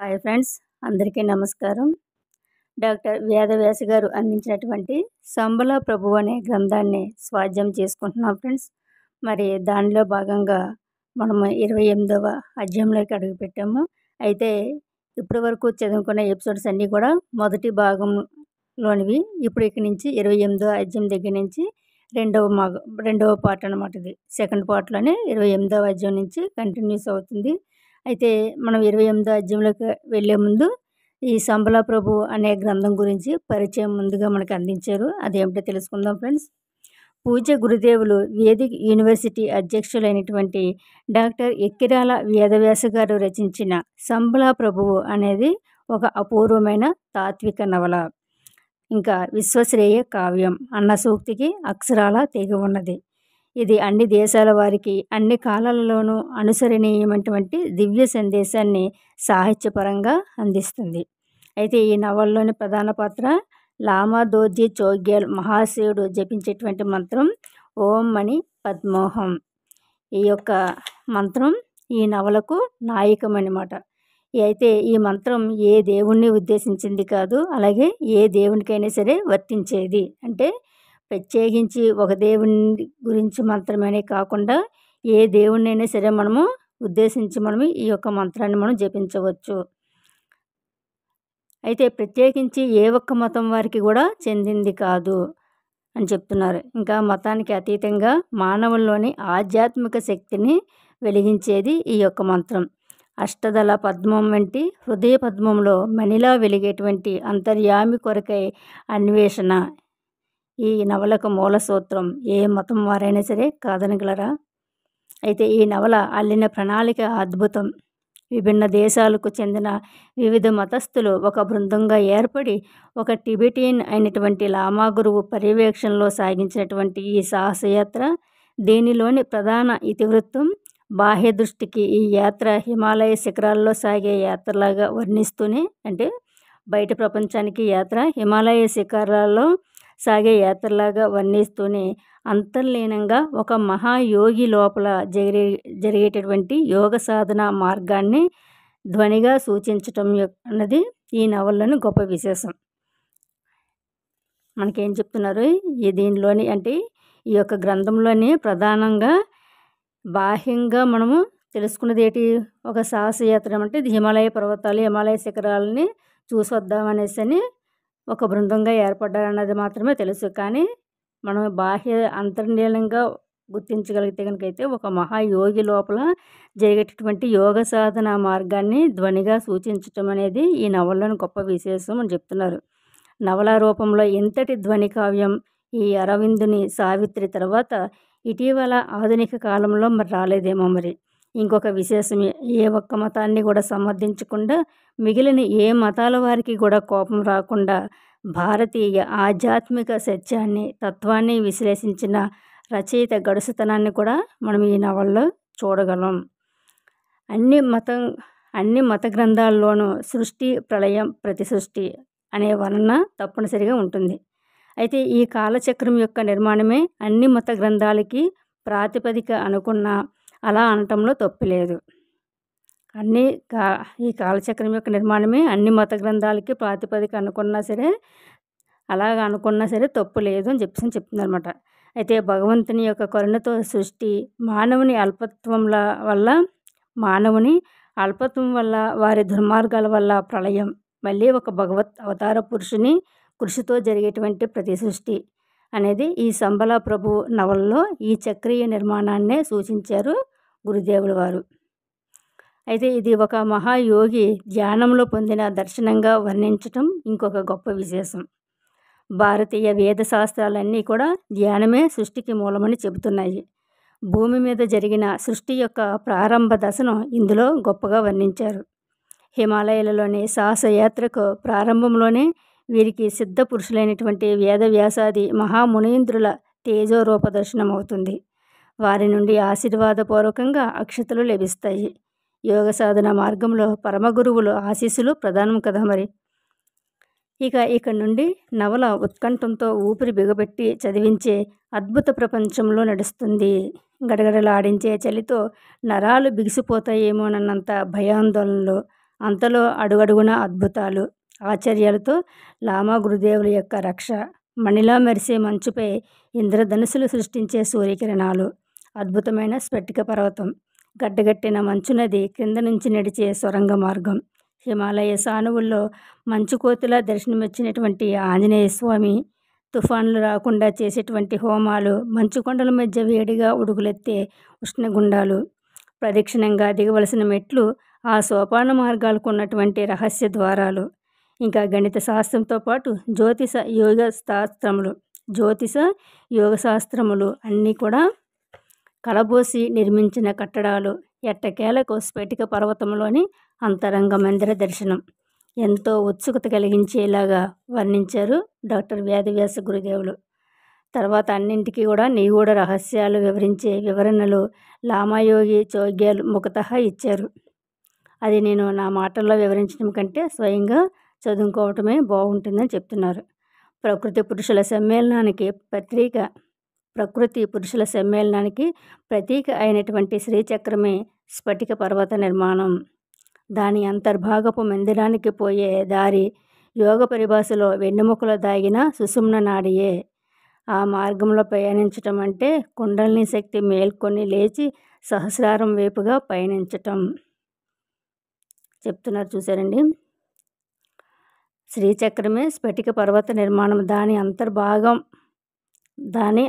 Hi friends, అందరికీ నమస్కారం. Doctor Vedavyasa గారు అందించినటువంటి సంబల ప్రభువు అనే గ్రంథాన్ని స్వాధ్యాయం చేసుకుంటున్నాం ఫ్రెండ్స్. మరి దానిలో భాగంగా మనము 28వ అధ్యాయంలోకి అడుగుపెట్టాము. అయితే ఇప్పటి వరకు చదువుకున్న ఎపిసోడ్స్ అన్నీ కూడా మొదటి భాగంలోనివి. ఇప్పుడు ఇక్కడి నుంచి 28వ అధ్యాయం దగ్గర నుంచి రెండవ పార్ట్ అనమాట. ఇది సెకండ్ పార్ట్లోనే 28వ అధ్యాయం నుంచి కంటిన్యూస్ అవుతుంది. అయితే మనం 28వ అధ్యాయంలోకి వెళ్ళే ముందు ఈ సంబల ప్రభు అనే గ్రంథం గురించి పరిచయం ముందుగా మనకు అందించారు. అదేమిటో తెలుసుకుందాం ఫ్రెండ్స్. పూజ్య గురుదేవులు వేదిక్ యూనివర్సిటీ అధ్యక్షులైనటువంటి డాక్టర్ ఎక్కిరాల వేదవ్యాస గారు రచించిన సంబల ప్రభువు అనేది ఒక అపూర్వమైన తాత్విక నవల, ఇంకా విశ్వశ్రేయ కావ్యం అన్న సూక్తికి అక్షరాల తెగి ఉన్నది. ఇది అన్ని దేశాల వారికి అన్ని కాలాలలోనూ అనుసరణీయమైనటువంటి దివ్య సందేశాన్ని సాహిత్యపరంగా అందిస్తుంది. అయితే ఈ నవలలోని ప్రధాన పాత్ర లామా దోర్జీ చోగ్యాల్ మహాశయుడు జపించేటువంటి మంత్రం ఓం మణి పద్మోహం. ఈ యొక్క మంత్రం ఈ నవలకు నాయకం అన్నమాట. అయితే ఈ మంత్రం ఏ దేవుణ్ణి ఉద్దేశించింది కాదు, అలాగే ఏ దేవునికైనా సరే వర్తించేది. అంటే ప్రత్యేకించి ఒక దేవుని గురించి మంత్రమనే కాకుండా ఏ దేవుణ్ణైనా సరే మనము ఉద్దేశించి మనము ఈ యొక్క మంత్రాన్ని మనం జపించవచ్చు. అయితే ప్రత్యేకించి ఏ ఒక్క మతం వారికి కూడా చెందింది కాదు అని చెప్తున్నారు. ఇంకా మతానికి అతీతంగా మానవుల్లోని ఆధ్యాత్మిక శక్తిని వెలిగించేది ఈ యొక్క మంత్రం. అష్టదళ పద్మం వంటి హృదయ పద్మంలో మణిలా వెలిగేటువంటి అంతర్యామి కొరకై అన్వేషణ ఈ నవలకు మూల సూత్రం. ఏ మతం వారైనా సరే కాదనగలరా? అయితే ఈ నవల అల్లిన ప్రణాళిక అద్భుతం. విభిన్న దేశాలకు చెందిన వివిధ మతస్థులు ఒక బృందంగా ఏర్పడి ఒక టిబెటియన్ అయినటువంటి లామా గురువు పర్యవేక్షణలో సాగించినటువంటి ఈ సాహసయాత్ర, దీనిలోని ప్రధాన ఇతివృత్తం బాహ్య దృష్టికి ఈ యాత్ర హిమాలయ శిఖరాల్లో సాగే యాత్రలాగా వర్ణిస్తూనే, అంటే బయట ప్రపంచానికి యాత్ర హిమాలయ శిఖరాల్లో సాగే యాత్రలాగా వర్ణిస్తూనే అంతర్లీనంగా ఒక మహాయోగి లోపల జరిగేటటువంటి యోగ సాధన మార్గాన్ని ధ్వనిగా సూచించటం అన్నది ఈ నవల్లోని గొప్ప విశేషం. మనకేం చెప్తున్నారు దీనిలోని అంటే ఈ యొక్క గ్రంథంలోని ప్రధానంగా బాహ్యంగా మనము తెలుసుకున్నది ఏంటి? ఒక సాహసయాత్ర అంటే ఇది హిమాలయ పర్వతాలు, హిమాలయ శిఖరాలని చూసొద్దామనేసి అని ఒక బృందంగా ఏర్పడ్డారన్నది మాత్రమే తెలుసు. కానీ మనం బాహ్య అంతర్లీనంగా గుర్తించగలిగితే కనుకైతే ఒక మహాయోగి లోపల జరిగేటటువంటి యోగ సాధన మార్గాన్ని ధ్వనిగా సూచించటం అనేది ఈ నవలలోని గొప్ప విశేషం అని చెప్తున్నారు. నవల రూపంలో ఎంతటి ధ్వని కావ్యం ఈ అరవిందుని సావిత్రి తర్వాత ఇటీవల ఆధునిక కాలంలో మరి రాలేదేమో. మరి ఇంకొక విశేషం, ఏ ఒక్క మతాన్ని కూడా సమర్థించకుండా మిగిలిన ఏ మతాల వారికి కూడా కోపం రాకుండా భారతీయ ఆధ్యాత్మిక సత్యాన్ని, తత్వాన్ని విశ్లేషించిన రచయిత గడుసుతనాన్ని కూడా మనం ఈ నవల్లో చూడగలం. అన్ని మత గ్రంథాల్లోనూ సృష్టి, ప్రళయం, ప్రతిసృష్టి అనే వర్ణన తప్పనిసరిగా ఉంటుంది. అయితే ఈ కాలచక్రం యొక్క నిర్మాణమే అన్ని మత గ్రంథాలకి ప్రాతిపదిక అనుకున్న అలా అనటంలో తప్పు లేదు. ఈ కాలచక్రం యొక్క నిర్మాణమే అన్ని మత గ్రంథాలకి ప్రాతిపదిక అనుకున్నా సరే, అలాగ అనుకున్నా సరే తప్పు లేదు అని చెప్తుందన్నమాట. అయితే భగవంతుని యొక్క కరుణతో సృష్టి, మానవుని అల్పత్వం వల్ల వారి దుర్మార్గాల వల్ల ప్రళయం, మళ్ళీ ఒక భగవత్ అవతార పురుషుని కృషితో జరిగేటువంటి ప్రతి సృష్టి అనేది ఈ సంబల ప్రభు నవలలో ఈ చక్రీయ నిర్మాణాన్నే సూచించారు గురుదేవుల వారు. అయితే ఇది ఒక మహాయోగి ధ్యానంలో పొందిన దర్శనంగా వర్ణించటం ఇంకొక గొప్ప విశేషం. భారతీయ వేద శాస్త్రాలన్నీ కూడా ధ్యానమే సృష్టికి మూలమని చెబుతున్నాయి. భూమి మీద జరిగిన సృష్టి యొక్క ప్రారంభ దశను ఇందులో గొప్పగా వర్ణించారు. హిమాలయాలలోని సాహసయాత్రకు ప్రారంభంలోనే వీరికి సిద్ధ పురుషులైనటువంటి వేదవ్యాసాది మహామునీంద్రుల తేజోరూప దర్శనం అవుతుంది. వారి నుండి ఆశీర్వాదపూర్వకంగా అక్షతలు లభిస్తాయి. యోగ సాధన మార్గంలో పరమగురువులు ఆశీస్సులు ప్రధానం కదా. మరి ఇక నుండి నవల ఉత్కంఠంతో ఊపిరి బిగబెట్టి చదివించే అద్భుత ప్రపంచంలో నడుస్తుంది. గడగడలాడించే చలితో నరాలు బిగిసిపోతాయేమోనన్నంత భయాందోళనలో అంతలో అడుగడుగున అద్భుతాలు, ఆశ్చర్యాలతో లామా గురుదేవుల యొక్క రక్ష, మణిలా మెరిసే మంచుపై ఇంద్రధనుసులు సృష్టించే సూర్యకిరణాలు, అద్భుతమైన స్ఫటిక పర్వతం, గడ్డగట్టిన మంచు నది క్రింద నుంచి నడిచే సొరంగ మార్గం, హిమాలయ సానువుల్లో మంచు కోతిలా దర్శనమిచ్చినటువంటి ఆంజనేయ స్వామి, తుఫాన్లు రాకుండా చేసేటువంటి హోమాలు, మంచు కొండల మధ్య వేడిగా ఉడుకులెత్తే ఉష్ణగుండాలు, ప్రదక్షిణంగా దిగవలసిన మెట్లు, ఆ సోపాన మార్గాలకు ఉన్నటువంటి రహస్య ద్వారాలు, ఇంకా గణిత శాస్త్రంతో పాటు జ్యోతిష యోగ శాస్త్రములు అన్నీ కూడా కలబోసి నిర్మించిన కట్టడాలు, ఎట్టకేలకు స్ఫటిక పర్వతంలోని అంతరంగ మందిర దర్శనం ఎంతో ఉత్సుకత కలిగించేలాగా వర్ణించారు డాక్టర్ వేదవ్యాస గురుదేవులు. తర్వాత అన్నింటికీ కూడా నిగూఢ రహస్యాలు వివరించే వివరణలు లామాయోగి చోగ్యాలు ముఖతః ఇచ్చారు. అది నేను నా మాటల్లో వివరించడం కంటే స్వయంగా చదువుకోవటమే బాగుంటుందని చెప్తున్నారు. ప్రకృతి పురుషుల సమ్మేళనానికి ప్రతీక అయినటువంటి శ్రీచక్రమే స్ఫటిక పర్వత నిర్మాణం. దాని అంతర్భాగపు మందిరానికి పోయే దారి యోగ పరిభాషలో వెన్నెముకలో దాగిన సుషుమ్న నాడియే. ఆ మార్గంలో ప్రయాణించటం అంటే కుండలిని శక్తి మేల్కొని లేచి సహస్రారం వైపుగా పయనించటం చెప్తున్నారు. చూసారండి, శ్రీచక్రమే స్ఫటిక పర్వత నిర్మాణం. దాని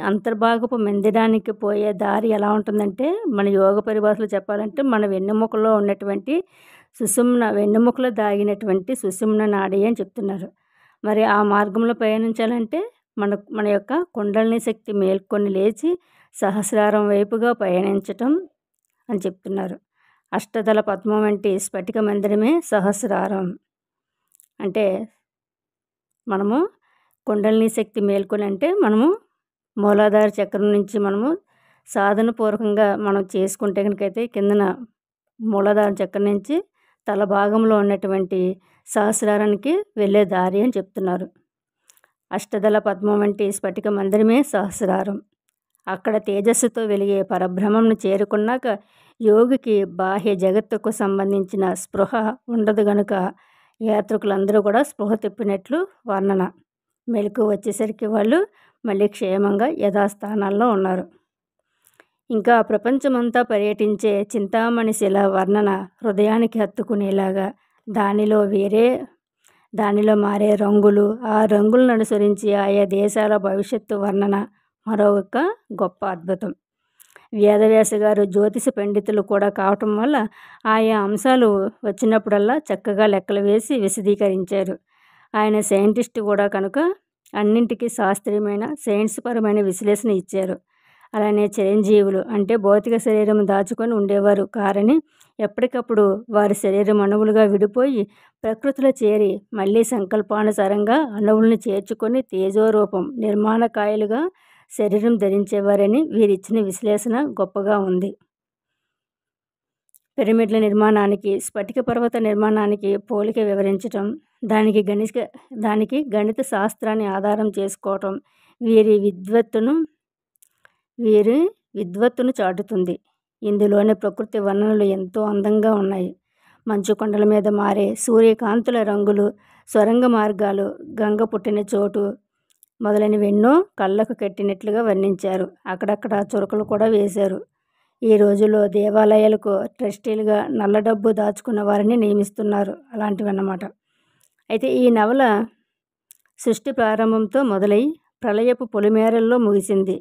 అంతర్భాగపు మందిరానికి పోయే దారి ఎలా ఉంటుందంటే, మన యోగ పరిభాషలో చెప్పాలంటే మన వెన్నెముకలో ఉన్నటువంటి వెన్నెముకలో దాగినటువంటి సుషుమ్న నాడి అని చెప్తున్నారు. మరి ఆ మార్గంలో పయనించాలంటే మన యొక్క కుండలిని శక్తి మేల్కొని లేచి సహస్రారం వైపుగా పయనించటం అని చెప్తున్నారు. అష్టదళ పద్మం వంటి స్ఫటిక మందిరమే సహస్రారం. అంటే మనము కుండలిని శక్తి మేల్కొని అంటే మనము మూలాధార చక్రం నుంచి మనము సాధనపూర్వకంగా మనం చేసుకుంటే కనుకైతే కిందన మూలాధార చక్రం నుంచి తల భాగంలో ఉన్నటువంటి సహస్రారానికి వెళ్ళే దారి అని చెప్తున్నారు. అష్టదళ పద్మం వంటి స్ఫటిక మందిరమే సహస్రారం. అక్కడ తేజస్సుతో వెలిగే పరబ్రహ్మంను చేరుకున్నాక యోగికి బాహ్య జగత్తుకు సంబంధించిన స్పృహ ఉండదు గనుక యాత్రికులందరూ కూడా స్పృహ తెప్పినట్లు వర్ణన. మెలకు వచ్చేసరికి వాళ్ళు మళ్ళీ క్షేమంగా యథాస్థానాల్లో ఉన్నారు. ఇంకా ప్రపంచమంతా పర్యటించే చింతామణి శిల వర్ణన హృదయానికి హత్తుకునేలాగా, దానిలో మారే రంగులు, ఆ రంగులను అనుసరించి ఆయా దేశాల భవిష్యత్తు వర్ణన మరొక గొప్ప అద్భుతం. వేదవ్యాస గారు జ్యోతిష పండితులు కూడా కావటం వల్ల ఆయా అంశాలు వచ్చినప్పుడల్లా చక్కగా లెక్కలు వేసి విశదీకరించారు. ఆయన సైంటిస్ట్ కూడా కనుక అన్నింటికీ శాస్త్రీయమైన సైన్స్ పరమైన విశ్లేషణ ఇచ్చారు. అలానే చిరంజీవులు అంటే భౌతిక శరీరం దాచుకొని ఉండేవారు కారని ఎప్పటికప్పుడు వారి శరీరం అణువులుగా విడిపోయి ప్రకృతిలో చేరి మళ్ళీ సంకల్పానుసారంగా అణువులను చేర్చుకొని తేజోరూపం నిర్మాణకాయలుగా శరీరం ధరించేవారని వీరిచ్చిన విశ్లేషణ గొప్పగా ఉంది. పిరమిడ్ల నిర్మాణానికి స్ఫటిక పర్వత నిర్మాణానికి పోలిక వివరించటం, దానికి గణిత శాస్త్రాన్ని ఆధారం చేసుకోవటం వీరి విద్వత్తును చాటుతుంది. ఇందులోని ప్రకృతి వర్ణనలు ఎంతో అందంగా ఉన్నాయి. మంచు కొండల మీద మారే సూర్యకాంతుల రంగులు, సొరంగ మార్గాలు, గంగ పుట్టిన చోటు మొదలైనవెన్నో కళ్ళకు కట్టినట్లుగా వర్ణించారు. అక్కడక్కడ చురకలు కూడా వేశారు. ఈ రోజుల్లో దేవాలయాలకు ట్రస్టీలుగా నల్ల డబ్బు దాచుకున్న వారిని నియమిస్తున్నారు. అలాంటివన్నమాట. అయితే ఈ నవల సృష్టి ప్రారంభంతో మొదలై ప్రళయపు పొలిమేరల్లో ముగిసింది.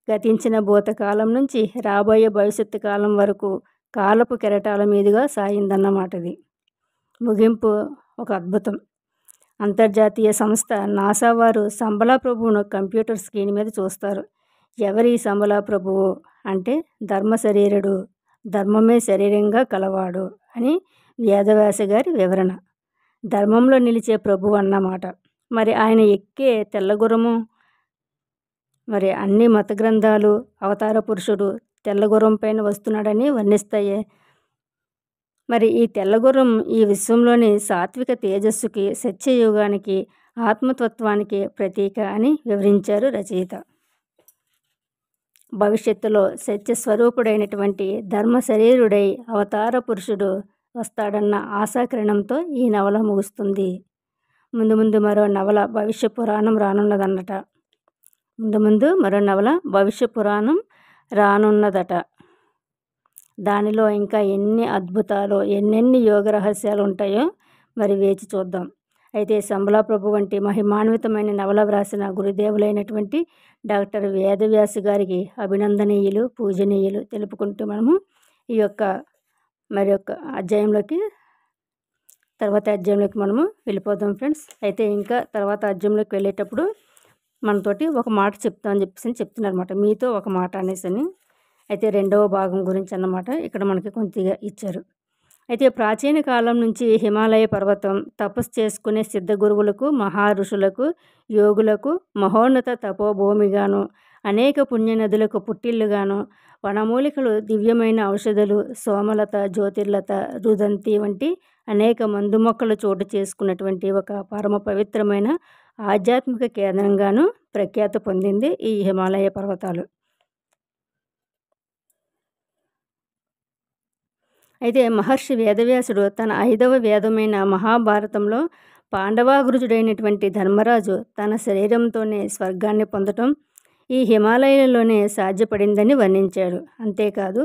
గతించిన భూతకాలం నుంచి రాబోయే భవిష్యత్తు కాలం వరకు కాలపు కెరటాల మీదుగా సాగిందన్నమాట. ఇది ముగింపు ఒక అద్భుతం. అంతర్జాతీయ సంస్థ నాసా వారు సంబలా ప్రభువును కంప్యూటర్ స్క్రీన్ మీద చూస్తారు. ఎవరి సంబలా ప్రభువు అంటే ధర్మశరీరుడు, ధర్మమే శరీరంగా కలవాడు అని వేదవ్యాస గారి వివరణ. ధర్మంలో నిలిచే ప్రభువు అన్నమాట. మరి ఆయన ఎక్కే తెల్లగుర్రము, మరి అన్ని మత గ్రంథాలు అవతార పురుషుడు తెల్లగుర్రం పైన వస్తున్నాడని వర్ణిస్తాయే. మరి ఈ తెల్లగుర్రం ఈ విశ్వంలోని సాత్విక తేజస్సుకి, సత్యయుగానికి, ఆత్మతత్వానికి ప్రతీక అని వివరించారు రచయిత. భవిష్యత్తులో సత్యస్వరూపుడైనటువంటి ధర్మ శరీరుడై అవతార పురుషుడు వస్తాడన్న ఆశాకిరణంతో ఈ నవల ముగుస్తుంది. ముందు ముందు మరో నవల భవిష్య పురాణం రానున్నదన్నట. ముందు మరో నవల భవిష్య పురాణం రానున్నదట. దానిలో ఇంకా ఎన్ని అద్భుతాలు, ఎన్నెన్ని యోగ రహస్యాలు ఉంటాయో మరి వేచి చూద్దాం. అయితే సంబలా ప్రభు వంటి మహిమాన్వితమైన నవల వ్రాసిన గురుదేవులైనటువంటి డాక్టర్ వేదవ్యాస గారికి అభినందనీయులు, పూజనీయులు తెలుపుకుంటూ మనము ఈ యొక్క తర్వాత అధ్యాయంలోకి మనము వెళ్ళిపోదాం ఫ్రెండ్స్. అయితే ఇంకా తర్వాత అధ్యాయంలోకి వెళ్ళేటప్పుడు మనతోటి ఒక మాట చెప్తామని చెప్తున్నారన్నమాట. మీతో ఒక మాట అనేసి. అయితే రెండవ భాగం గురించి అన్నమాట ఇక్కడ మనకి కొద్దిగా ఇచ్చారు. అయితే ప్రాచీన కాలం నుంచి హిమాలయ పర్వతం తపస్సు చేసుకునే సిద్ధ గురువులకు, మహా ఋషులకు, యోగులకు మహోన్నత తపోభూమిగాను, అనేక పుణ్యనదులకు పుట్టిల్లుగాను, వనమూలికలు, దివ్యమైన ఔషధులు, సోమలత, జ్యోతిర్లత, రుదంతి వంటి అనేక మందు మొక్కలు చోటు చేసుకున్నటువంటి ఒక పరమ పవిత్రమైన ఆధ్యాత్మిక కేంద్రంగాను ప్రఖ్యాతి పొందింది ఈ హిమాలయ పర్వతాలు. అయితే మహర్షి వేదవ్యాసుడు తన 5వ వేదమైన మహాభారతంలో పాండవాగ్రజుడైనటువంటి ధర్మరాజు తన శరీరంతోనే స్వర్గాన్ని పొందటం ఈ హిమాలయాలలోనే సాధ్యపడిందని వర్ణించాడు. అంతేకాదు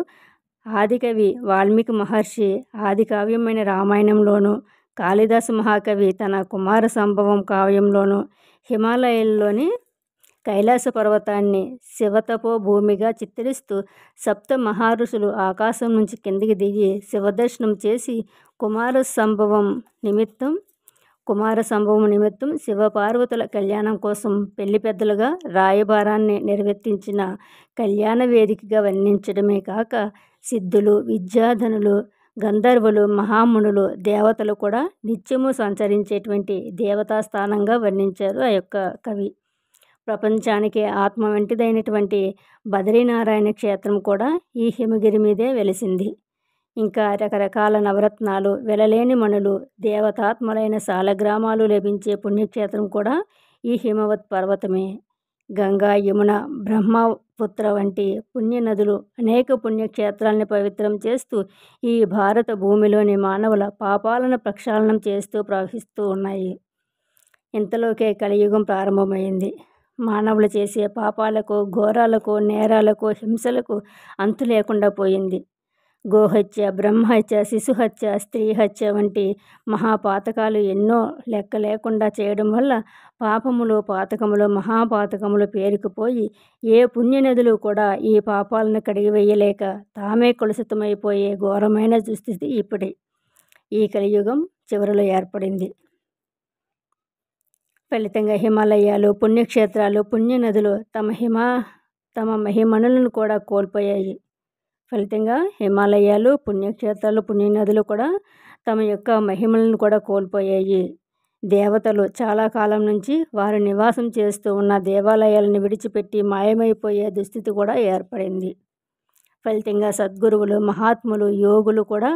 ఆదికవి వాల్మీకి మహర్షి ఆది కావ్యమైన రామాయణంలోనూ, కాళిదాసు మహాకవి తన కుమార సంభవం కావ్యంలోనూ హిమాలయాల్లోని కైలాస పర్వతాన్ని శివతపో భూమిగా చిత్రిస్తూ సప్త మహర్షులు ఆకాశం నుంచి కిందికి దిగి శివదర్శనం చేసి కుమార సంభవం నిమిత్తం శివపార్వతుల కళ్యాణం కోసం పెళ్లి పెద్దలుగా రాయబారాన్ని నిర్వర్తించిన కళ్యాణ వేదికగా వర్ణించడమే కాక సిద్ధులు, విద్యాధనులు, గంధర్వులు, మహామునులు, దేవతలు కూడా నిత్యము సంచరించేటువంటి దేవతాస్థానంగా వర్ణించారు ఆ యొక్క కవి. ప్రపంచానికి ఆత్మ వంటిదైనటువంటి బదరీనారాయణ క్షేత్రం కూడా ఈ హిమగిరి మీదే వెలిసింది. ఇంకా రకరకాల నవరత్నాలు, వెలలేని మణులు, దేవతాత్మలైన సాలగ్రామాలు లభించే పుణ్యక్షేత్రం కూడా ఈ హిమవత్ పర్వతమే. గంగా, యమున, బ్రహ్మపుత్ర వంటి పుణ్యనదులు అనేక పుణ్యక్షేత్రాలని పవిత్రం చేస్తూ ఈ భారత భూమిలోని మానవుల పాపాలను ప్రక్షాళనం చేస్తూ ప్రవహిస్తూ ఉన్నాయి. ఇంతలోకే కలియుగం ప్రారంభమైంది. మానవులు చేసే పాపాలకు, ఘోరాలకు, నేరాలకు, హింసలకు అంతు లేకుండా పోయింది. గోహత్య, బ్రహ్మహత్య, శిశుహత్య, స్త్రీ హత్య వంటి మహాపాతకాలు ఎన్నో లెక్క లేకుండా చేయడం వల్ల పాపములు, పాతకములు, మహాపాతకములు పేరుకుపోయి ఏ పుణ్యనదులు కూడా ఈ పాపాలను కడిగివేయలేక తామే కలుషితమైపోయే ఘోరమైన దుస్థితి ఇప్పుడు ఈ కలియుగం చివరిలో ఏర్పడింది. ఫలితంగా హిమాలయాలు, పుణ్యక్షేత్రాలు, పుణ్యనదులు తమ మహిమణులను కూడా కోల్పోయాయి. ఫలితంగా హిమాలయాలు, పుణ్యక్షేత్రాలు, పుణ్యనదులు కూడా తమ యొక్క మహిమలను కూడా కోల్పోయాయి. దేవతలు చాలా కాలం నుంచి వారు నివాసం చేస్తూ ఉన్న దేవాలయాలను విడిచిపెట్టి మాయమైపోయే దుస్థితి కూడా ఏర్పడింది. ఫలితంగా సద్గురువులు, మహాత్ములు, యోగులు కూడా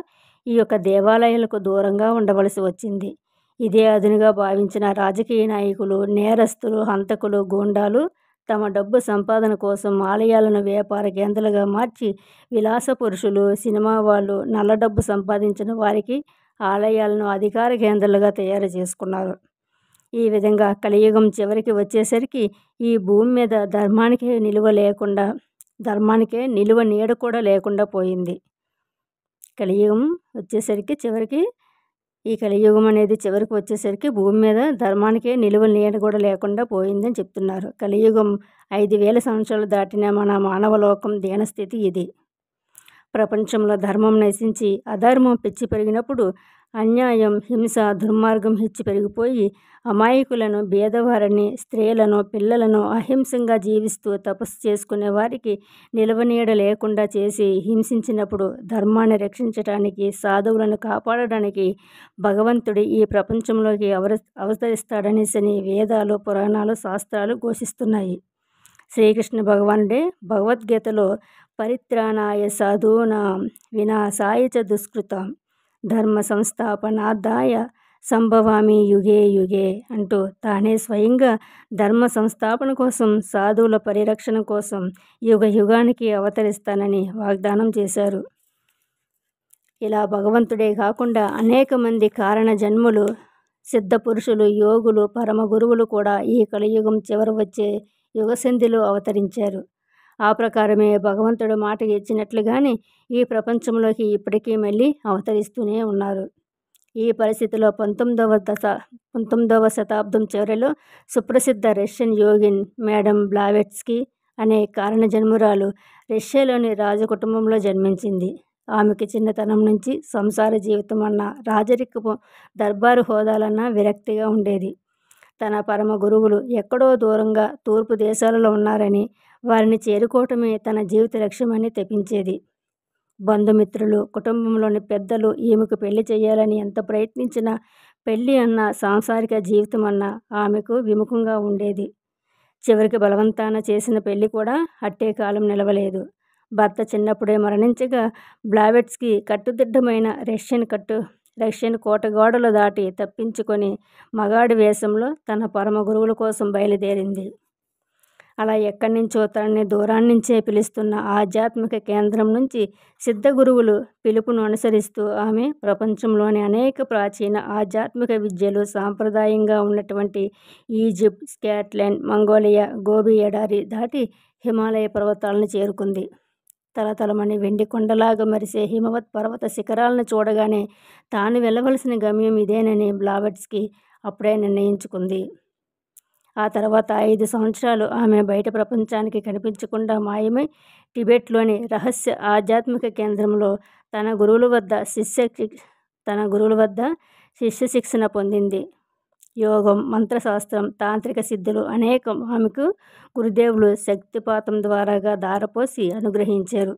ఈ యొక్క దేవాలయాలకు దూరంగా ఉండవలసి వచ్చింది. ఇదే అదునుగా భావించిన రాజకీయ నాయకులు, నేరస్తులు, హంతకులు, గూండాలు తమ డబ్బు సంపాదన కోసం ఆలయాలను వ్యాపార కేంద్రాలుగా మార్చి విలాస పురుషులు, సినిమా వాళ్ళు, నల్ల డబ్బు సంపాదించిన వారికి ఆలయాలను అధికార కేంద్రాలుగా తయారు చేసుకున్నారు. ఈ విధంగా కలియుగం చివరికి వచ్చేసరికి ఈ భూమి మీద ధర్మానికే నిలువ నీడ కూడా లేకుండా పోయింది. కలియుగం వచ్చేసరికి ఈ కలియుగం అనేది చివరికి వచ్చేసరికి భూమి మీద ధర్మానికే నిలువ నీడ కూడా లేకుండా పోయిందని చెప్తున్నారు. కలియుగం 5000 సంవత్సరాలు దాటిన మన మానవలోకం దీనస్థితి ఇది. ప్రపంచంలో ధర్మం నశించి అధర్మం పెచ్చి పెరిగినప్పుడు అన్యాయం, హింస, దుర్మార్గం హెచ్చి పెరిగిపోయి అమాయకులను, బీదవారిని, స్త్రీలను, పిల్లలను అహింసంగా జీవిస్తూ తపస్సు చేసుకునే వారికి నిలవనీడ లేకుండా చేసి హింసించినప్పుడు ధర్మాన్ని రక్షించడానికి, సాధువులను కాపాడడానికి భగవంతుడు ఈ ప్రపంచంలోకి అవతరిస్తాడనేసని వేదాలు, పురాణాలు, శాస్త్రాలు ఘోషిస్తున్నాయి. శ్రీకృష్ణ భగవానుడే భగవద్గీతలో పరిత్రాణాయ సాధూనాం వినాశాయ చ దుష్కృతాం ధర్మ సంస్థాపనార్థాయ సంభవామి యుగే యుగే అంటూ తానే స్వయంగా ధర్మ సంస్థాపన కోసం, సాధువుల పరిరక్షణ కోసం యుగ యుగానికి అవతరిస్తానని వాగ్దానం చేశారు. ఇలా భగవంతుడే కాకుండా అనేక మంది కారణ జన్ములు, సిద్ధ పురుషులు, యోగులు, పరమ గురువులు కూడా ఈ కలియుగం చివర వచ్చే యుగసంధిలో అవతరించారు. ఆ ప్రకారమే భగవంతుడు మాట ఇచ్చినట్లుగానే ఈ ప్రపంచంలోకి ఇప్పటికీ మళ్ళీ అవతరిస్తూనే ఉన్నారు. ఈ పరిస్థితిలో 19వ శతాబ్దం చివరిలో సుప్రసిద్ధ రష్యన్ యోగిన్ మేడమ్ బ్లావెట్స్కీ అనే కారణ జన్మురాలు రష్యాలోని రాజకుటుంబంలో జన్మించింది. ఆమెకి చిన్నతనం నుంచి సంసార జీవితం అన్న, రాజరికపు దర్బారు హోదాలన్న విరక్తిగా ఉండేది. తన పరమ గురువులు ఎక్కడో దూరంగా తూర్పు దేశాలలో ఉన్నారని, వారిని చేరుకోవటమే తన జీవిత లక్ష్యమని తప్పించేది. బంధుమిత్రులు, కుటుంబంలోని పెద్దలు ఈమెకు పెళ్లి చేయాలని ఎంత ప్రయత్నించినా పెళ్లి అన్న, సాంసారిక జీవితం అన్న ఆమెకు విముఖంగా ఉండేది. చివరికి బలవంతాన చేసిన పెళ్లి కూడా అట్టే కాలం నిలవలేదు. భర్త చిన్నప్పుడే మరణించగా బ్లావెట్స్కీ కట్టుదిట్టమైన రష్యన్ కోటగోడలు దాటి తప్పించుకొని మగాడి వేషంలో తన పరమ గురువుల కోసం బయలుదేరింది. అలా ఎక్కడి నుంచో తనని దూరాన్నించే పిలుస్తున్న ఆధ్యాత్మిక కేంద్రం నుంచి సిద్ధ గురువులు పిలుపును అనుసరిస్తూ ఆమె ప్రపంచంలోని అనేక ప్రాచీన ఆధ్యాత్మిక విద్యలు సాంప్రదాయంగా ఉన్నటువంటి ఈజిప్ట్, స్కాట్లాండ్, మంగోలియా, గోబీ ఎడారి దాటి హిమాలయ పర్వతాలను చేరుకుంది. తలతలమని వెండి కొండలాగా మెరిసే హిమవత్ పర్వత శిఖరాలను చూడగానే తాను వెళ్ళవలసిన గమ్యం ఇదేనని బ్లావెట్స్కీ అప్పుడే నిర్ణయించుకుంది. ఆ తర్వాత 5 సంవత్సరాలు ఆమె బయట ప్రపంచానికి కనిపించకుండా మాయమై టిబెట్లోని రహస్య ఆధ్యాత్మిక కేంద్రంలో తన గురువుల వద్ద శిష్య శిక్షణ పొందింది. యోగం, మంత్రశాస్త్రం, తాంత్రిక సిద్ధులు అనేకం ఆమెకు గురుదేవులు శక్తిపాతం ద్వారాగా ధారపోసి అనుగ్రహించారు.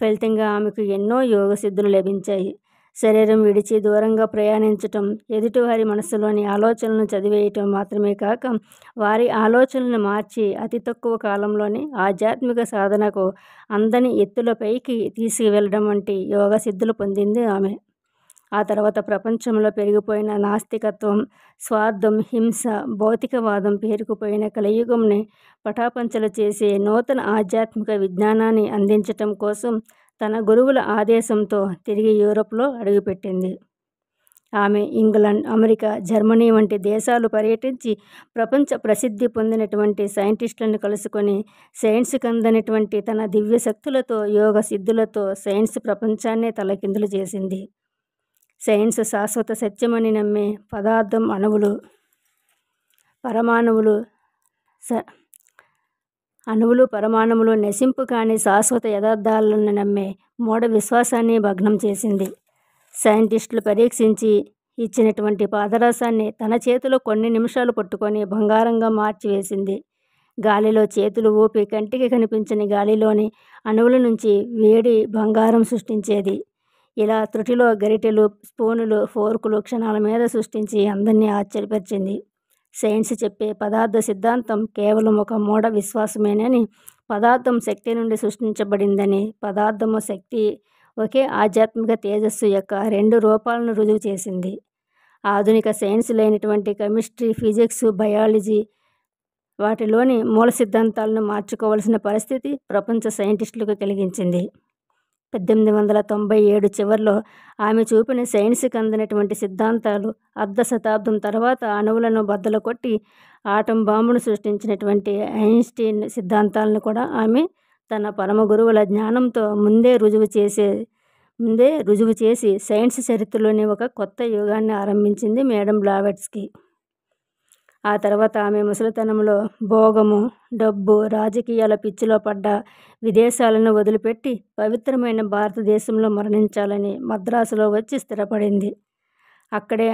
ఫలితంగా ఆమెకు ఎన్నో యోగ సిద్ధులు లభించాయి. శరీరం విడిచి దూరంగా ప్రయాణించటం, ఎదుటివారి మనసులోని ఆలోచనలను చదివేయటం మాత్రమే కాక వారి ఆలోచనలను మార్చి అతి తక్కువ కాలంలోనే ఆధ్యాత్మిక సాధనకు అందని ఎత్తులపైకి తీసుకువెళ్ళడం వంటి యోగ సిద్ధులు పొందింది ఆమె. ఆ తర్వాత ప్రపంచంలో పెరిగిపోయిన నాస్తికత్వం, స్వార్థం, హింస, భౌతికవాదం పేరుకుపోయిన కలియుగంని పటాపంచలు చేసే నూతన ఆధ్యాత్మిక విజ్ఞానాన్ని అందించటం కోసం తన గురువుల ఆదేశంతో తిరిగి యూరోప్లో అడుగుపెట్టింది. ఆమె ఇంగ్లాండ్, అమెరికా, జర్మనీ వంటి దేశాలు పర్యటించి ప్రపంచ ప్రసిద్ధి పొందినటువంటి సైంటిస్టులను కలుసుకొని సైన్స్కి అందనటువంటి తన దివ్య శక్తులతో, యోగ సిద్ధులతో సైన్స్ ప్రపంచాన్నే తలకిందులు చేసింది. సైన్స్ శాశ్వత సత్యమని నమ్మే పదార్థం, అణువులు, పరమాణువులు నశింపు కాని శాశ్వత యథార్థాలను నమ్మే మూఢ విశ్వాసాన్ని భగ్నం చేసింది. సైంటిస్టులు పరీక్షించి ఇచ్చినటువంటి పాదరసాన్ని తన చేతిలో కొన్ని నిమిషాలు పట్టుకొని బంగారంగా మార్చివేసింది. గాలిలో చేతులు ఊపి కంటికి కనిపించని గాలిలోని అణువుల నుంచి వేడి బంగారం సృష్టించేది. ఇలా త్రుటిలో గరిటెలు, స్పూనులు, ఫోర్కులు క్షణాల మీద సృష్టించి అందరినీ ఆశ్చర్యపరిచింది. సైన్స్ చెప్పే పదార్థ సిద్ధాంతం కేవలం ఒక మూఢ విశ్వాసమేనని, పదార్థం శక్తి నుండి సృష్టించబడిందని, పదార్థము, శక్తి ఒకే ఆధ్యాత్మిక తేజస్సు యొక్క 2 రూపాలను రుజువు చేసింది. ఆధునిక సైన్స్ లైనటువంటి కెమిస్ట్రీ, ఫిజిక్స్, బయాలజీ వాటిలోని మూల సిద్ధాంతాలను మార్చుకోవలసిన పరిస్థితి ప్రపంచ సైంటిస్టులకు కలిగించింది. 1897 చివరిలో ఆమె చూపిన సైన్స్కి అందినటువంటి సిద్ధాంతాలు అర్ధ శతాబ్దం తర్వాత అణువులను బద్దలు కొట్టి ఆటం బాంబును సృష్టించినటువంటి ఐన్స్టీన్ సిద్ధాంతాలను కూడా ఆమె తన పరమ గురువుల జ్ఞానంతో ముందే రుజువు చేసి సైన్స్ చరిత్రలోని ఒక కొత్త యుగాన్ని ఆరంభించింది మేడమ్ బ్లావెట్స్కీ. ఆ తర్వాత ఆమె ముసలితనంలో భోగము, డబ్బు, రాజకీయాల పిచ్చిలో పడ్డ విదేశాలను వదిలిపెట్టి పవిత్రమైన భారతదేశంలో మరణించాలని మద్రాసులో వచ్చి స్థిరపడింది. అక్కడే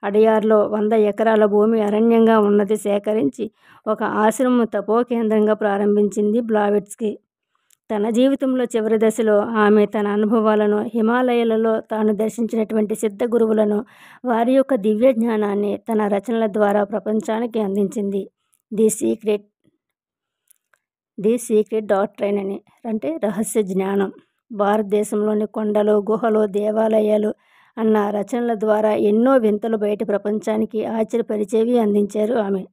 అడయార్లో 100 ఎకరాల భూమి అరణ్యంగా ఉన్నది సేకరించి ఒక ఆశ్రమం తపో కేంద్రంగా ప్రారంభించింది బ్లావెట్స్కీ. తన జీవితంలో చివరి దశలో ఆమె తన అనుభవాలను, హిమాలయాలలో తాను దర్శించినటువంటి సిద్ధ గురువులను, వారి యొక్క దివ్య జ్ఞానాన్ని తన రచనల ద్వారా ప్రపంచానికి అందించింది. ది సీక్రెట్ డాక్ట్రైన్ అంటే రహస్య జ్ఞానం, భారతదేశంలోని కొండలు, గుహలు, దేవాలయాలు అన్న రచనల ద్వారా ఎన్నో వింతలు బయట ప్రపంచానికి ఆశ్చర్యపరిచేవి అందించారు ఆమె.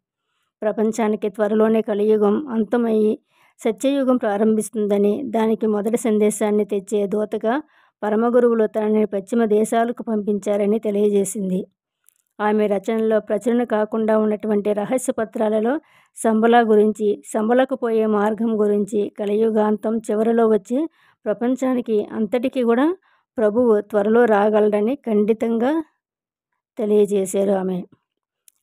ప్రపంచానికి త్వరలోనే కలియుగం అంతమయ్యి సత్యయుగం ప్రారంభిస్తుందని, దానికి మొదటి సందేశాన్ని తెచ్చే దూతగా పరమగురువులు తనని పశ్చిమ దేశాలకు పంపించారని తెలియజేసింది. ఆమె రచనలో ప్రచురణ కాకుండా ఉన్నటువంటి రహస్య పత్రాలలో సంబల గురించి, సంబలకు పోయే మార్గం గురించి, కలియుగాంతం చివరిలో వచ్చి ప్రపంచానికి అంతటికీ కూడా ప్రభువు త్వరలో రాగలడని ఖండితంగా తెలియజేశారు ఆమె.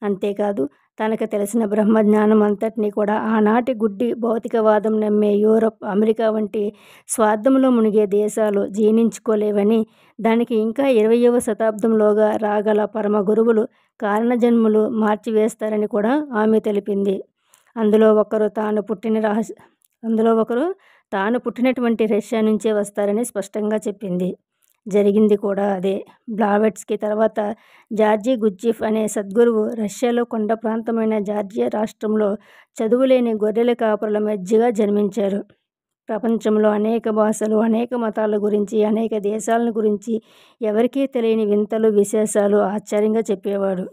అంతేకాదు తనకు తెలిసిన బ్రహ్మజ్ఞానం అంతటినీ కూడా ఆనాటి గుడ్డి భౌతికవాదం నమ్మే యూరప్, అమెరికా వంటి స్వార్థంలో మునిగే దేశాలు జీర్ణించుకోలేవని, దానికి ఇంకా 20వ శతాబ్దంలోగా రాగల పరమ గురువులు కారణజన్ములు మార్చివేస్తారని కూడా ఆమె తెలిపింది. అందులో ఒకరు తాను పుట్టినటువంటి రష్యా నుంచే వస్తారని స్పష్టంగా చెప్పింది. జరిగింది కూడా అదే. బ్లావెట్స్కీ తర్వాత జార్జీ గుర్జీఫ్ అనే సద్గురువు రష్యాలో కొండ ప్రాంతమైన జార్జియా రాష్ట్రంలో చదువులేని గొర్రెల కాపరుల మధ్యగా జన్మించారు. ప్రపంచంలో అనేక భాషలు, అనేక మతాల గురించి, అనేక దేశాలను గురించి ఎవరికీ తెలియని వింతలు, విశేషాలు ఆశ్చర్యంగా చెప్పేవాడు.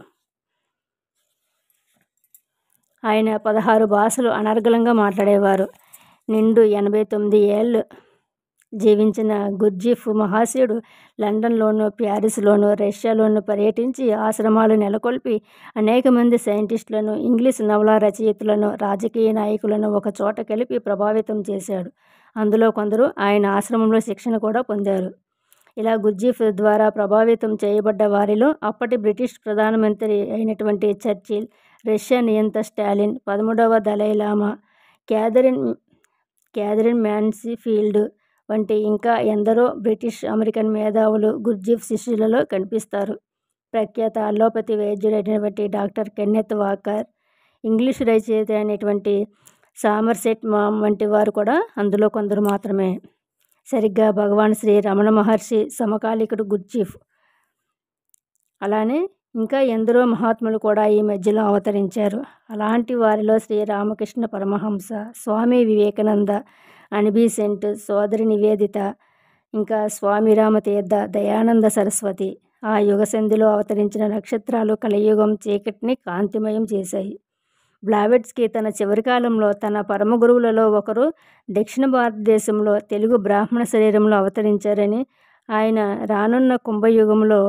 ఆయన 16 భాషలు అనర్గళంగా మాట్లాడేవారు. నిండు 89 ఏళ్ళు జీవించిన గుర్జీఫ్ మహాశయుడు లండన్లోనూ, ప్యారిస్లోనూ, రష్యాలోనూ పర్యటించి ఆశ్రమాలు నెలకొల్పి అనేక మంది సైంటిస్టులను, ఇంగ్లీష్ నవలా రచయితలను, రాజకీయ నాయకులను ఒక చోట కలిపి ప్రభావితం చేశాడు. అందులో కొందరు ఆయన ఆశ్రమంలో శిక్షణ కూడా పొందారు. ఇలా గుర్జీఫ్ ద్వారా ప్రభావితం చేయబడ్డ వారిలో అప్పటి బ్రిటిష్ ప్రధానమంత్రి అయినటువంటి చర్చిల్, రష్యా నియంత స్టాలిన్, 13వ దలైలామా, క్యాథరిన్ మ్యాన్స్ఫీల్డ్ వంటి ఇంకా ఎందరో బ్రిటిష్, అమెరికన్ మేధావులు గుర్జీఫ్ శిష్యులలో కనిపిస్తారు. ప్రఖ్యాత అల్లోపతి వైద్యుడైనటువంటి డాక్టర్ కెన్నెత్ వాకర్, ఇంగ్లీషు రచయిత అయినటువంటి సామర్సెట్ మామ్ వంటి వారు కూడా అందులో కొందరు మాత్రమే. సరిగ్గా భగవాన్ శ్రీ రమణ మహర్షి సమకాలీకుడు గుర్జీఫ్. అలానే ఇంకా ఎందరో మహాత్ములు కూడా ఈ మధ్యలో అవతరించారు. అలాంటి వారిలో శ్రీ రామకృష్ణ పరమహంస, స్వామి వివేకానంద, అనిబీసెంట్, సోదరి నివేదిత, ఇంకా స్వామి రామతీర్థ, దయానంద సరస్వతి. ఆ యుగసంధిలో అవతరించిన నక్షత్రాలు కలియుగం చీకటిని కాంతిమయం చేశాయి. బ్లావెట్స్కీ తన చివరి కాలంలో తన పరమ గురువులలో ఒకరు దక్షిణ భారతదేశంలో తెలుగు బ్రాహ్మణ శరీరంలో అవతరించారని, ఆయన రానున్న కుంభయుగంలో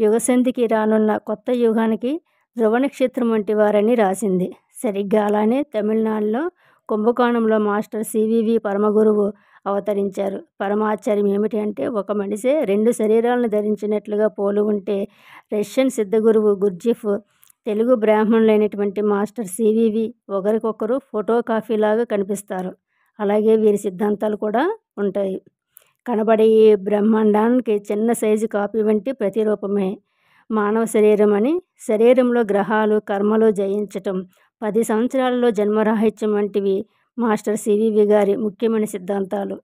యుగసంధికి రానున్న కొత్త యుగానికి ధ్రువ నక్షత్రం వంటి వారని రాసింది. సరిగ్గా అలానే తమిళనాడులో కుంభకోణంలో మాస్టర్ సివివి పరమగురువు అవతరించారు. పరమాశ్చర్యం ఏమిటి అంటే, ఒక మనిషే 2 శరీరాలను ధరించినట్లుగా పోలి ఉంటే రష్యన్ సిద్ధగురువు గుర్జీఫ్, తెలుగు బ్రాహ్మణులైనటువంటి మాస్టర్ సివివి ఒకరికొకరు ఫోటో కాపీలాగా కనిపిస్తారు. అలాగే వీరి సిద్ధాంతాలు కూడా ఉంటాయి. కనబడే ఈ బ్రహ్మాండానికి చిన్న సైజు కాపీ వంటి ప్రతిరూపమే మానవ శరీరం అని, శరీరంలో గ్రహాలు, కర్మలు జయించటం, 10 సంవత్సరాలలో జన్మరాహిత్యం వంటివి మాస్టర్ సివివి గారి ముఖ్యమైన సిద్ధాంతాలు.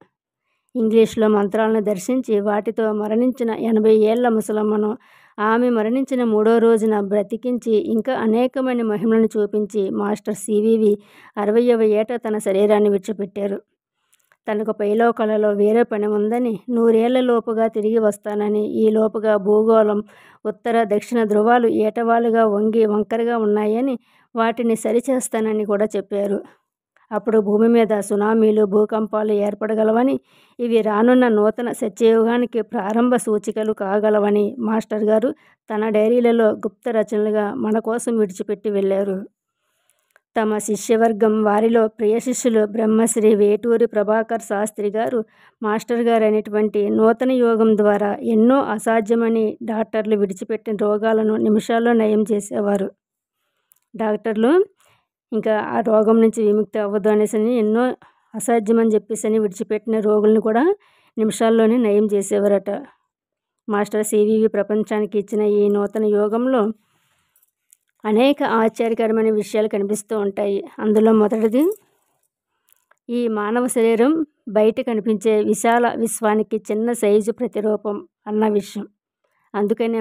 ఇంగ్లీష్లో మంత్రాలను దర్శించి వాటితో మరణించిన 80 ఏళ్ల ముసలమ్మను ఆమె మరణించిన 3వ రోజున బ్రతికించి ఇంకా అనేకమైన మహిమలను చూపించి మాస్టర్ సివివి 60వ ఏట తన శరీరాన్ని విడిచిపెట్టారు. తనకు పైలోకాలలో వేరే పని ఉందని, 100 ఏళ్ల లోపుగా తిరిగి వస్తానని, ఈ లోపుగా భూగోళం ఉత్తర, దక్షిణ ధ్రువాలు ఏటవాలుగా వంగి వంకరగా ఉన్నాయని, వాటిని సరిచేస్తానని కూడా చెప్పారు. అప్పుడు భూమి మీద సునామీలు, భూకంపాలు ఏర్పడగలవని, ఇవి రానున్న నూతన సత్యయుగానికి ప్రారంభ సూచికలు కాగలవని మాస్టర్ గారు తన డైరీలలో గుప్త రచనలుగా మన కోసం విడిచిపెట్టి వెళ్ళారు. తమ శిష్యవర్గం వారిలో ప్రియ శిష్యులు బ్రహ్మశ్రీ వేటూరి ప్రభాకర్ శాస్త్రి గారు మాస్టర్ గారు అనేటువంటి నూతన యోగం ద్వారా ఎన్నో అసాధ్యమని డాక్టర్లు విడిచిపెట్టిన రోగాలను నిమిషాల్లో నయం చేసేవారు. డాక్టర్లు ఇంకా ఆ రోగం నుంచి విముక్తి అవ్వదు అనేసి ఎన్నో అసాధ్యమని చెప్పేసి విడిచిపెట్టిన రోగులను కూడా నిమిషాల్లోనే నయం చేసేవారట. మాస్టర్ సివివి ప్రపంచానికి ఇచ్చిన ఈ నూతన యోగంలో అనేక ఆశ్చర్యకరమైన విషయాలు కనిపిస్తూ ఉంటాయి. అందులో మొదటిది, ఈ మానవ శరీరం బయట కనిపించే విశాల విశ్వానికి చిన్న సైజు ప్రతిరూపం అన్న విషయం. అందుకనే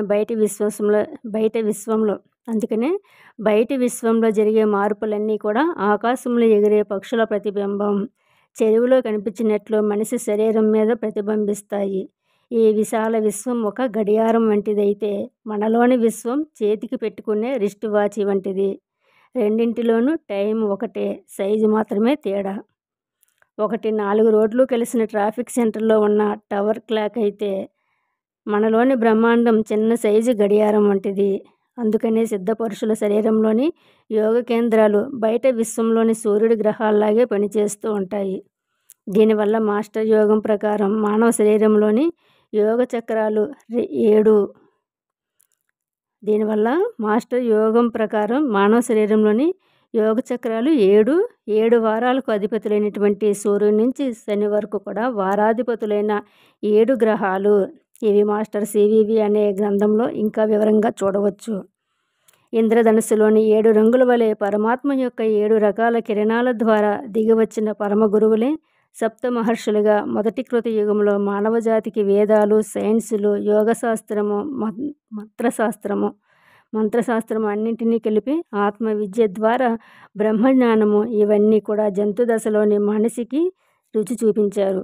బయటి విశ్వంలో జరిగే మార్పులన్నీ కూడా ఆకాశంలో ఎగిరే పక్షుల ప్రతిబింబం, చెరువులో కనిపించినట్లు మనిషి శరీరం మీద ప్రతిబింబిస్తాయి. ఈ విశాల విశ్వం ఒక గడియారం వంటిదైతే మనలోని విశ్వం చేతికి పెట్టుకునే రిస్ట్ వాచ్ వంటిది. రెండింటిలోనూ టైం ఒకటే, సైజు మాత్రమే తేడా. ఒకటి 4 రోడ్లు కలిసిన ట్రాఫిక్ సెంటర్లో ఉన్న టవర్ క్లాక్ అయితే మనలోని బ్రహ్మాండం చిన్న సైజు గడియారం వంటిది. అందుకనే సిద్ధపురుషుల శరీరంలోని యోగ కేంద్రాలు బయట విశ్వంలోని సూర్యుడి గ్రహాల్లాగే పనిచేస్తూ ఉంటాయి. దీనివల్ల మాస్టర్ యోగం ప్రకారం మానవ శరీరంలోని యోగ చక్రాలు 7 దీనివల్ల మాస్టర్ యోగం ప్రకారం మానవ శరీరంలోని యోగ చక్రాలు 7 వారాలకు అధిపతులైనటువంటి సూర్యుడి నుంచి శని వరకు కూడా వారాధిపతులైన 7 గ్రహాలు. ఇవి మాస్టర్ సివివి అనే గ్రంథంలో ఇంకా వివరంగా చూడవచ్చు. ఇంద్రధనుస్సులోని 7 రంగుల వలె పరమాత్మ యొక్క 7 రకాల కిరణాల ద్వారా దిగివచ్చిన పరమ గురువులే సప్త మహర్షులుగా మొదటి కృతయుగంలో మానవజాతికి వేదాలు, సైన్సులు, యోగశాస్త్రము, మంత్రశాస్త్రము అన్నింటినీ కలిపి ఆత్మ విద్య ద్వారా బ్రహ్మజ్ఞానము ఇవన్నీ కూడా జంతు దశలోని మనిషికి రుచి చూపించారు.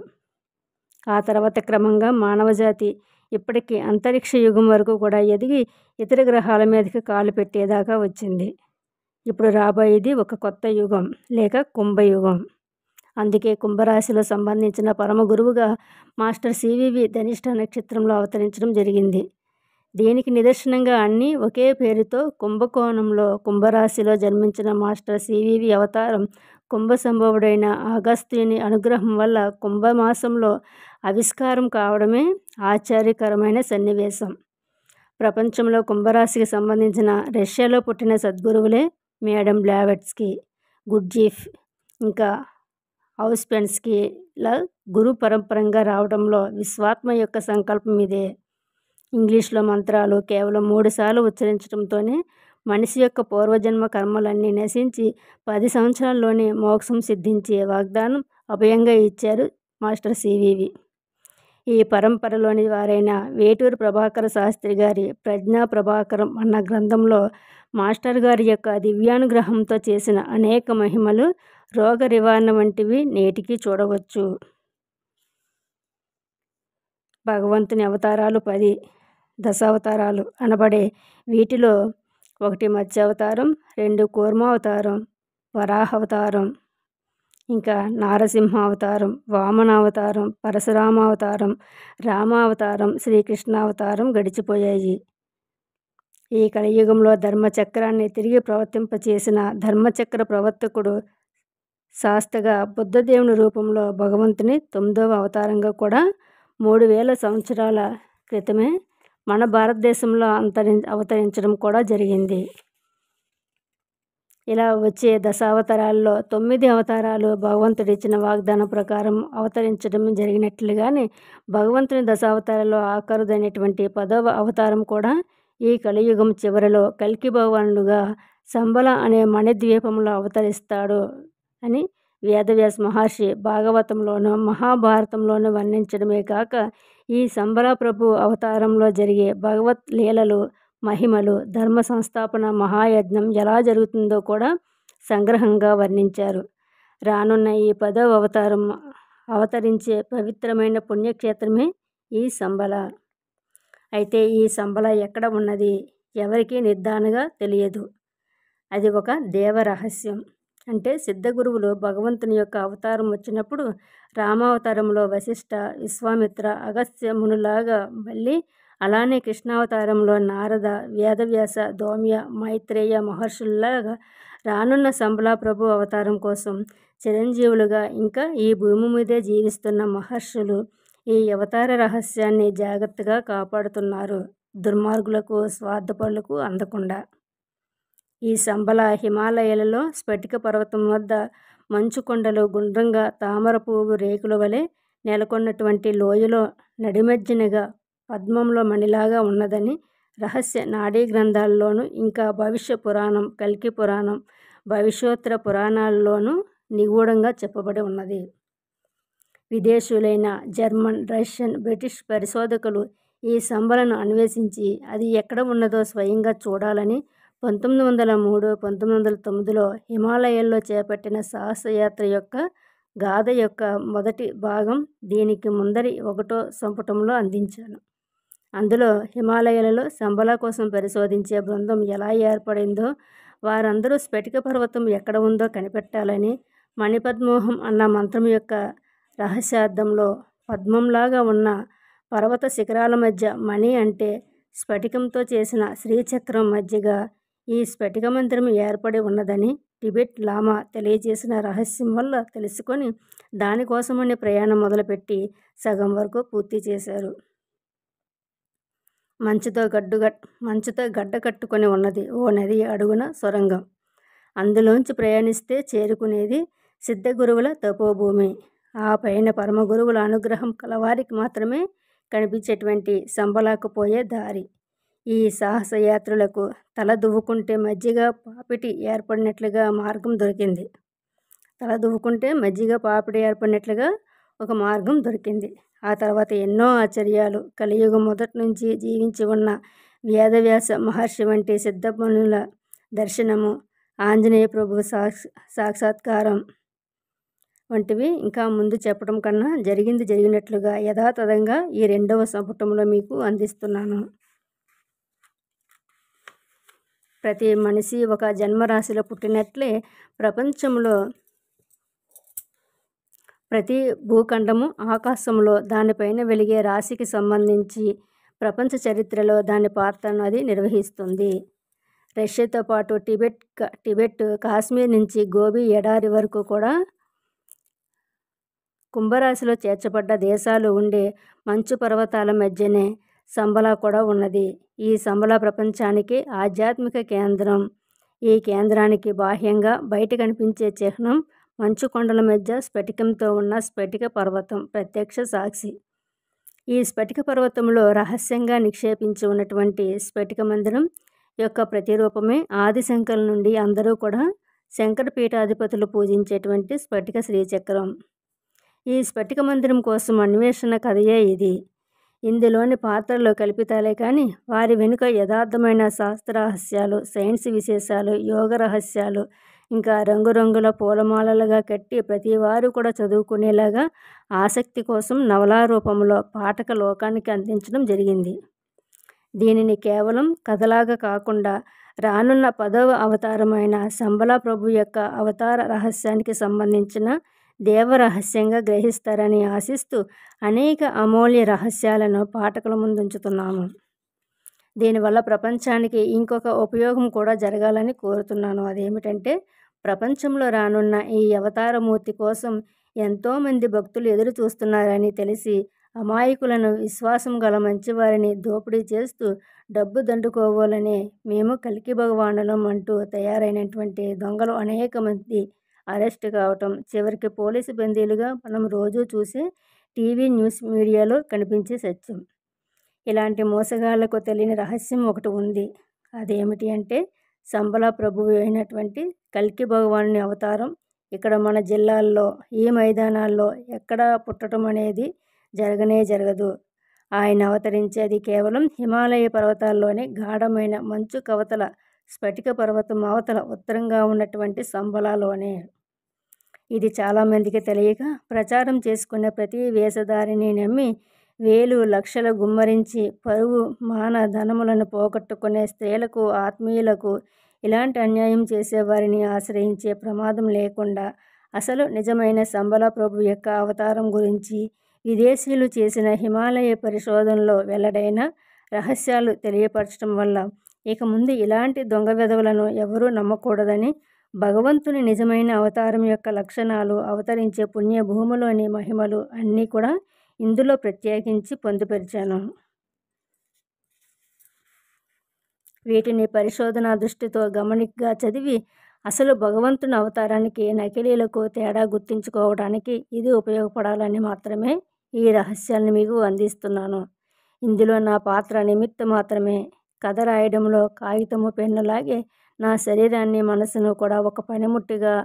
ఆ తర్వాత క్రమంగా మానవజాతి ఇప్పటికీ అంతరిక్ష యుగం వరకు కూడా ఎదిగి ఇతర గ్రహాల మీదకి కాలు పెట్టేదాకా వచ్చింది. ఇప్పుడు రాబోయేది ఒక కొత్త యుగం లేక కుంభయుగం. అందుకే కుంభరాశిలో సంబంధించిన పరమ గురువుగా మాస్టర్ సివివి ధనిష్ట నక్షత్రంలో అవతరించడం జరిగింది. దీనికి నిదర్శనంగా అన్నీ ఒకే పేరుతో కుంభకోణంలో కుంభరాశిలో జన్మించిన మాస్టర్ సివివి అవతారం కుంభ సంభవుడైన అగస్త్యుని అనుగ్రహం వల్ల కుంభమాసంలో ఆవిష్కారం కావడమే ఆశ్చర్యకరమైన సన్నివేశం. ప్రపంచంలో కుంభరాశికి సంబంధించిన రష్యాలో పుట్టిన సద్గురువులే మేడం బ్లావెట్స్కీ, గుర్జీఫ్, ఇంకా ఔస్పెన్స్కీల గురు పరంపరంగా రావడంలో విశ్వాత్మ యొక్క సంకల్పం ఇదే. ఇంగ్లీష్లో మంత్రాలు కేవలం 3 సార్లు ఉచ్చరించడంతోనే మనిషి యొక్క పూర్వజన్మ కర్మలన్నీ నశించి 10 సంవత్సరాల్లోనే మోక్షం సిద్ధించే వాగ్దానం అభయంగా ఇచ్చారు మాస్టర్ సివివి. ఈ పరంపరలోని వారైన వేటూరు ప్రభాకర శాస్త్రి గారి ప్రజ్ఞా ప్రభాకరం అన్న గ్రంథంలో మాస్టర్ గారి యొక్క దివ్యానుగ్రహంతో చేసిన అనేక మహిమలు, రోగ నివారణ వంటివి నేటికి చూడవచ్చు. భగవంతుని అవతారాలు 10 దశావతారాలు అనబడే వీటిలో 1 మత్స్యావతారం, 2 కూర్మావతారం, వరాహావతారం, ఇంకా నారసింహావతారం, వామనావతారం, పరశురామావతారం, రామావతారం, శ్రీకృష్ణావతారం గడిచిపోయాయి. ఈ కలియుగంలో ధర్మచక్రాన్ని తిరిగి ప్రవర్తింపచేసిన ధర్మచక్ర ప్రవర్తకుడు శాస్తగా బుద్ధదేవుని రూపంలో భగవంతుని 9వ అవతారంగా కూడా 3000 సంవత్సరాల క్రితమే మన భారతదేశంలో అవతరించడం కూడా జరిగింది. ఇలా వచ్చే దశావతారాల్లో 9 అవతారాలు భగవంతుడిచ్చిన వాగ్దానం ప్రకారం అవతరించడం జరిగినట్లుగానే భగవంతుని దశావతారాల్లో ఆఖరుదైనటువంటి 10వ అవతారం కూడా ఈ కలియుగం చివరిలో కల్కి భగవానుడుగా సంబల అనే మణిద్వీపంలో అవతరిస్తాడు అని వేదవ్యాస మహర్షి భాగవతంలోనూ మహాభారతంలోనూ వర్ణించడమే కాక ఈ సంబల ప్రభు అవతారంలో జరిగే భగవత్ లీలలు, మహిమలు, ధర్మ సంస్థాపన మహాయజ్ఞం ఎలా జరుగుతుందో కూడా సంగ్రహంగా వర్ణించారు. రానున్న ఈ 10వ అవతారం అవతరించే పవిత్రమైన పుణ్యక్షేత్రమే ఈ సంబల. అయితే ఈ సంబల ఎక్కడ ఉన్నది ఎవరికీ నిర్ధారణగా తెలియదు. అది ఒక దేవరహస్యం. అంటే సిద్ధగురువులు భగవంతుని యొక్క అవతారం వచ్చినప్పుడు రామావతారంలో వశిష్ఠ, విశ్వామిత్ర, అగస్త్య మునులాగా మళ్ళీ అలానే కృష్ణావతారంలో నారద, వేదవ్యాస, ధౌమ్య, మైత్రేయ మహర్షుల్లాగా రానున్న సంబల ప్రభు అవతారం కోసం చిరంజీవులుగా ఇంకా ఈ భూమి మీదే జీవిస్తున్న మహర్షులు ఈ అవతార రహస్యాన్ని జాగ్రత్తగా కాపాడుతున్నారు, దుర్మార్గులకు, స్వార్థపరులకు అందకుండా. ఈ సంబల హిమాలయాలలో స్ఫటిక పర్వతం వద్ద మంచు కొండలు గుండ్రంగా తామర పువ్వు రేకుల వలె నెలకొన్నటువంటి లోయలో నడిమధ్యనగా పద్మంలో మణిలాగా ఉన్నదని రహస్య నాడీ గ్రంథాల్లోనూ ఇంకా భవిష్య పురాణం, కల్కి పురాణం, భవిష్యోత్తర పురాణాల్లోనూ నిగూఢంగా చెప్పబడి ఉన్నది. విదేశీయులైన జర్మన్, రష్యన్, బ్రిటిష్ పరిశోధకులు ఈ సంబలను అన్వేషించి అది ఎక్కడ ఉన్నదో స్వయంగా చూడాలని 1903, 1909లో హిమాలయాల్లో చేపట్టిన సాహసయాత్ర యొక్క గాథ యొక్క మొదటి భాగం దీనికి ముందరి 1వ సంపుటంలో అందించాను. అందులో హిమాలయాలలో సంబల కోసం పరిశోధించే బృందం ఎలా ఏర్పడిందో, వారందరూ స్ఫటిక పర్వతం ఎక్కడ ఉందో కనిపెట్టాలని, మణిపద్మోహం అన్న మంత్రం యొక్క రహస్యార్థంలో పద్మంలాగా ఉన్న పర్వత శిఖరాల మధ్య మణి అంటే స్ఫటికంతో చేసిన శ్రీచక్రం మధ్యగా ఈ స్ఫటిక మందిరం ఏర్పడి ఉన్నదని టిబెట్ లామా తెలియజేసిన రహస్యం వల్ల తెలుసుకొని దానికోసమని ప్రయాణం మొదలుపెట్టి సగం వరకు పూర్తి చేశారు. మంచుతో గడ్డ కట్టుకొని ఉన్నది ఓ నది అడుగున సొరంగం. అందులోంచి ప్రయాణిస్తే చేరుకునేది సిద్ధగురువుల తపోభూమి. ఆ పైన పరమ గురువుల అనుగ్రహం కలవారికి మాత్రమే కనిపించేటువంటి సంబలాకు పోయే దారి. ఈ సాహసయాత్రులకు తల దువ్వుకుంటే మజ్జిగ పాపిటి ఏర్పడినట్లుగా మార్గం దొరికింది. ఒక మార్గం దొరికింది. ఆ తర్వాత ఎన్నో ఆశ్చర్యాలు. కలియుగం మొదటి నుంచి జీవించి ఉన్న వేదవ్యాస మహర్షి వంటి సిద్ధమనుల దర్శనము, ఆంజనేయ ప్రభు సాక్షాత్కారం వంటివి ఇంకా ముందు చెప్పడం కన్నా జరిగినట్లుగా యథాతథంగా ఈ 2వ సంపుటంలో మీకు అందిస్తున్నాను. ప్రతి మనిషి ఒక జన్మరాశిలో పుట్టినట్లే ప్రపంచంలో ప్రతి భూఖండము ఆకాశంలో దానిపైన వెలిగే రాశికి సంబంధించి ప్రపంచ చరిత్రలో దాని పాత్రను అది నిర్వహిస్తుంది. రష్యాతో పాటు టిబెట్, కాశ్మీర్ నుంచి గోబీ ఎడారి వరకు కూడా కుంభరాశిలో చేర్చబడ్డ దేశాలు ఉండే మంచు పర్వతాల మధ్యనే సంబలా కూడా ఉన్నది. ఈ సంబలా ప్రపంచానికి ఆధ్యాత్మిక కేంద్రం. ఈ కేంద్రానికి బాహ్యంగా బయట కనిపించే చిహ్నం మంచు కొండల మధ్య స్ఫటికంతో ఉన్న స్ఫటిక పర్వతం ప్రత్యక్ష సాక్షి. ఈ స్ఫటిక పర్వతంలో రహస్యంగా నిక్షేపించి ఉన్నటువంటి స్ఫటిక మందిరం యొక్క ప్రతిరూపమే ఆదిశంకరుల నుండి అందరూ కూడా శంకర పీఠాధిపతులు పూజించేటువంటి స్ఫటిక శ్రీచక్రం. ఈ స్ఫటిక మందిరం కోసం అన్వేషణ కథయే ఇది. ఇందులోని పాత్రలు కల్పితాలే కానీ వారి వెనుక యథార్థమైన శాస్త్ర రహస్యాలు, సైన్స్ విశేషాలు, యోగ రహస్యాలు, ఇంకా రంగురంగుల పూలమాలలుగా కట్టి ప్రతి వారు కూడా చదువుకునేలాగా ఆసక్తి కోసం నవలా రూపంలో పాఠక లోకానికి అందించడం జరిగింది. దీనిని కేవలం కథలాగా కాకుండా రానున్న 10వ అవతారమైన సంబలా ప్రభు యొక్క అవతార రహస్యానికి సంబంధించిన దేవరహస్యంగా గ్రహిస్తారని ఆశిస్తూ అనేక అమూల్య రహస్యాలను పాఠకుల ముందుంచుతున్నాము. దీనివల్ల ప్రపంచానికి ఇంకొక ఉపయోగం కూడా జరగాలని కోరుతున్నాను. అదేమిటంటే ప్రపంచంలో రానున్న ఈ అవతారమూర్తి కోసం ఎంతోమంది భక్తులు ఎదురు చూస్తున్నారని తెలిసి అమాయకులను, విశ్వాసం గల మంచివారిని దోపిడీ చేస్తూ డబ్బు దండుకోవాలని మేము కల్కి భగవానులం అంటూ తయారైనటువంటి దొంగలు అనేక మంది అరెస్ట్ కావటం, చివరికి పోలీసు బందీలుగా మనం రోజూ చూసే టీవీ, న్యూస్ మీడియాలో కనిపించే సత్యం. ఇలాంటి మోసగాళ్లకు తెలియని రహస్యం ఒకటి ఉంది. అదేమిటి అంటే సంబలా ప్రభువు అయినటువంటి కల్కి భగవానుని అవతారం ఇక్కడ మన జిల్లాల్లో, ఈ మైదానాల్లో ఎక్కడా పుట్టడం అనేది జరగదు. ఆయన అవతరించేది కేవలం హిమాలయ పర్వతాల్లోని గాఢమైన మంచు కవతల స్ఫటిక పర్వతం అవతల ఉత్తరంగా ఉన్నటువంటి సంబలాలోనే. ఇది చాలామందికి తెలియక ప్రచారం చేసుకునే ప్రతి వేషధారిని నమ్మి వేలు లక్షలు గుమ్మరించి పరువు మాన ధనములను పోగొట్టుకునే స్త్రీలకు, ఆత్మీయులకు ఇలాంటి అన్యాయం చేసేవారిని ఆశ్రయించే ప్రమాదం లేకుండా అసలు నిజమైన సంబలా ప్రభు యొక్క అవతారం గురించి విదేశీయులు చేసిన హిమాలయ పరిశోధనలో వెల్లడైన రహస్యాలు తెలియపరచడం వల్ల ఇక ముందు ఇలాంటి దొంగ వెధవలను ఎవరూ నమ్మకూడదని, భగవంతుని నిజమైన అవతారం యొక్క లక్షణాలు, అవతరించే పుణ్యభూమిలోని మహిమలు అన్నీ కూడా ఇందులో ప్రత్యేకించి పొందుపరిచాను. వీటిని పరిశోధనా దృష్టితో గమనికగా చదివి అసలు భగవంతుని అవతారానికి, నకిలీలకు తేడా గుర్తించుకోవడానికి ఇది ఉపయోగపడాలని మాత్రమే ఈ రహస్యాన్ని మీకు అందిస్తున్నాను. ఇందులో నా పాత్ర నిమిత్త మాత్రమే. కథ రాయడంలో కాగితము, పెన్నులాగే నా శరీరాన్ని, మనసును కూడా ఒక పనిముట్టుగా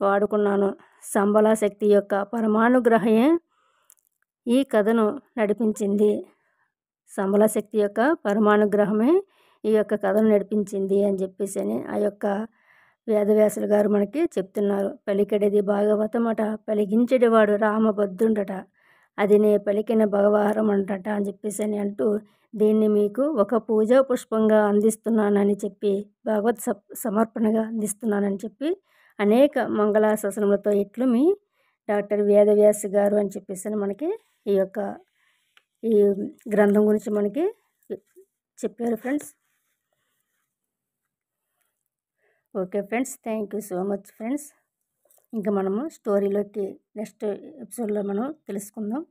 వాడుకున్నాను. సంబలా శక్తి యొక్క పరమానుగ్రహమే ఈ కథను నడిపించింది. సంబలా శక్తి యొక్క పరమానుగ్రహమే ఈ యొక్క కథను నడిపించింది అని చెప్పేసి ఆ యొక్క వేదవ్యాసులు గారు మనకి చెప్తున్నారు. పలికెడిది భాగవతమట, పలికించెడివాడు రామభద్రుండట, అది నే పలికిన భగవారం అంటట అని చెప్పేసి అంటూ దీన్ని మీకు ఒక పూజా పుష్పంగా అందిస్తున్నానని చెప్పి, భగవత్ సమర్పణగా అందిస్తున్నానని చెప్పి అనేక మంగళాశాసనములతో ఇట్లు మీ డాక్టర్ వేదవ్యాస్ గారు అని చెప్పేసి మనకి ఈ యొక్క ఈ గ్రంథం గురించి మనకి చెప్పారు friends. Okay friends, thank you so much friends. ఇంకా మనము స్టోరీలోకి నెక్స్ట్ ఎపిసోడ్లో మనం తెలుసుకుందాం.